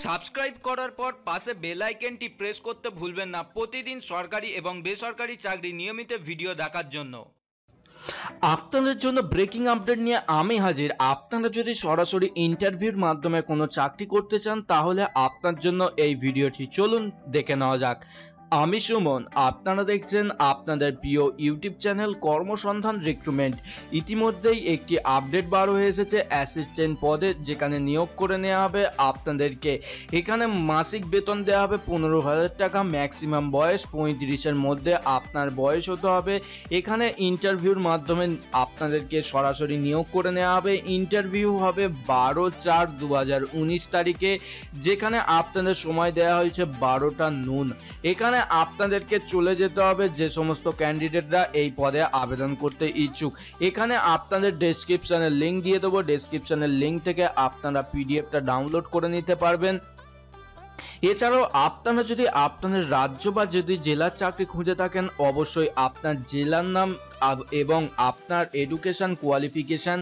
Subscribe করার পর পাশে বেল আইকনটি প্রেস করতে ভুলবেন না প্রতিদিন সরকারি এবং বেসরকারি চাকরি নিয়মিত ভিডিও দেখার জন্য। আপনাদের জন্য ব্রেকিং আপডেট নিয়ে আমি হাজির। আপনারা যদি সরাসরি ইন্টারভিউর মাধ্যমে কোনো চাকরি করতে চান তাহলে আপনার জন্য এই ভিডিওটি চলুন দেখে নেওয়া যাক। আমি সুমন, আপনারা দেখছেন আপনাদের প্রিয় ইউটিউব চ্যানেল কর্মসন্ধান রিক্রুটমেন্ট। ইতিমধ্যেই একটি আপডেট বার হয়ে এসেছে অ্যাসিস্ট্যান্ট পদে, যেখানে নিয়োগ করে নেওয়া হবে আপনাদেরকে। এখানে মাসিক বেতন দেওয়া হবে 15,000 টাকা। ম্যাক্সিমাম বয়স 35-এর মধ্যে আপনার বয়স হতে হবে। এখানে ইন্টারভিউর মাধ্যমে আপনাদেরকে সরাসরি নিয়োগ করে নেওয়া হবে। ইন্টারভিউ হবে 12/4/2019 তারিখে, যেখানে আপনাদের সময় দেওয়া হয়েছে 12টা নুন। এখানে আপনাদেরকে চলে যেতে হবে যে সমস্ত ক্যান্ডিডেটরা এই পদে আবেদন করতে ইচ্ছুক। এখানে আপনাদের ডেসক্রিপশনের লিঙ্ক দিয়ে দেবো। ডেসক্রিপশনের লিঙ্ক থেকে আপনারা পিডিএফটা ডাউনলোড করে নিতে পারবেন। এছাড়াও আপনারা যদি আপনাদের রাজ্য বা যদি জেলার চাকরি খুঁজে থাকেন, অবশ্যই আপনার জেলার নাম এবং আপনার এডুকেশন কোয়ালিফিকেশন,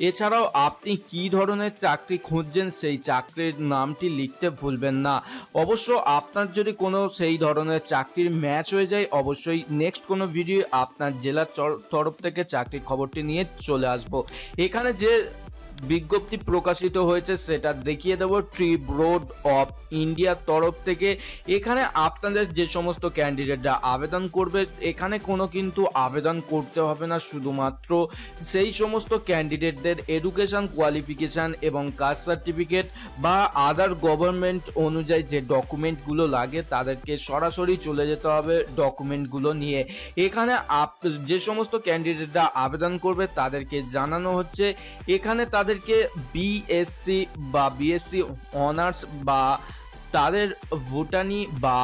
এছাড়াও আপনি কি ধরনের চাকরি খুঁজছেন সেই চাকরির নামটি লিখতে ভুলবেন না। অবশ্য আপনার যদি কোনো সেই ধরনের চাকরির ম্যাচ হয়ে যায়, অবশ্যই নেক্সট কোনো ভিডিও আপনার জেলার তরফ থেকে চাকরির খবরটি নিয়ে চলে আসব। এখানে যে বিজ্ঞপ্তি প্রকাশিত হয়েছে সেটা দেখিয়ে দেবো ট্রি বোর্ড অফ ইন্ডিয়ার তরফ থেকে। এখানে আপনাদের যে সমস্ত ক্যান্ডিডেটরা আবেদন করবে, এখানে কোনো কিন্তু আবেদন করতে হবে না। শুধুমাত্র সেই সমস্ত ক্যান্ডিডেটদের এডুকেশন কোয়ালিফিকেশান এবং কাস্ট সার্টিফিকেট বা আদার গভর্নমেন্ট অনুযায়ী যে ডকুমেন্টগুলো লাগে তাদেরকে সরাসরি চলে যেতে হবে ডকুমেন্টগুলো নিয়ে। এখানে যে সমস্ত ক্যান্ডিডেটরা আবেদন করবে তাদেরকে জানানো হচ্ছে এখানে তাদেরকে বিএসসি বা বিএসসি অনার্স বা তাদের ভুটানি বা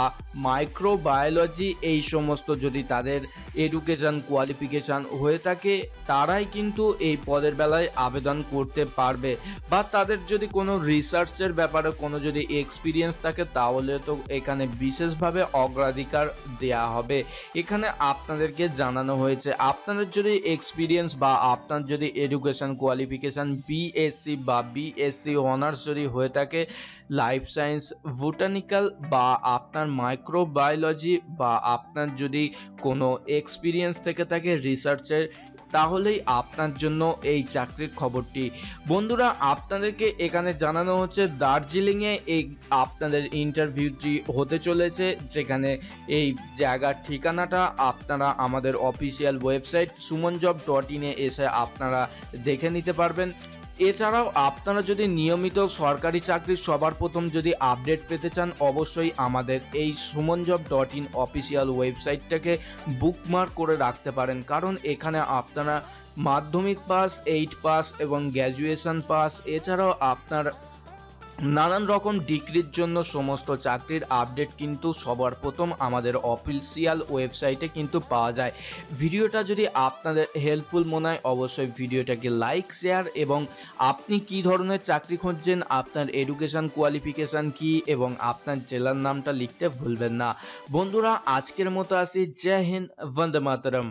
মাইক্রোবায়োলজি এই সমস্ত যদি তাদের এডুকেশন কোয়ালিফিকেশান হয়ে থাকে, তারাই কিন্তু এই পদের বেলায় আবেদন করতে পারবে। বা তাদের যদি কোনো রিসার্চের ব্যাপারে কোনো যদি এক্সপিরিয়েন্স থাকে তাহলে তো এখানে বিশেষভাবে অগ্রাধিকার দেয়া হবে। এখানে আপনাদেরকে জানানো হয়েছে আপনাদের যদি এক্সপিরিয়েন্স বা আপনার যদি এডুকেশন কোয়ালিফিকেশান বিএসসি বা বিএসসি অনার্স যদি হয়ে থাকে, লাইফ সায়েন্স, বোটানিক্যাল বা আপনার মাইক্রোবায়োলজি বা আপনার যদি কোনো এক্সপিরিয়েন্স থেকে থাকে রিসার্চের, তাহলেই আপনার জন্য এই চাকরির খবরটি। বন্ধুরা, আপনাদেরকে এখানে জানানো হচ্ছে দার্জিলিংয়ে এই আপনাদের ইন্টারভিউটি হতে চলেছে, যেখানে এই জায়গার ঠিকানাটা আপনারা আমাদের অফিসিয়াল ওয়েবসাইট sumonjob.in এ এসে আপনারা দেখে নিতে পারবেন। এছাড়াও আপনারা যদি নিয়মিত সরকারি চাকরির সবার প্রথম যদি আপডেট পেতে চান, অবশ্যই আমাদের এই sumonjob.in অফিসিয়াল ওয়েবসাইটটাকে বুকমার্ক করে রাখতে পারেন, কারণ এখানে আপনারা মাধ্যমিক পাস, 8 পাস এবং গ্র্যাজুয়েশন পাস, এছাড়াও আপনার নানান রকম ডিগ্রির জন্য সমস্ত চাকরির আপডেট কিন্তু সবার প্রথম আমাদের অফিসিয়াল ওয়েবসাইটে কিন্তু পাওয়া যায়। ভিডিওটা যদি আপনাদের হেল্পফুল মনে হয়, অবশ্যই ভিডিওটাকে লাইক, শেয়ার এবং আপনি কি ধরনের চাকরি খুঁজছেন, আপনার এডুকেশন কোয়ালিফিকেশান কি এবং আপনার জেলার নামটা লিখতে ভুলবেন না। বন্ধুরা, আজকের মতো আসি। জয় হিন্দ, বন্দে মাতরম।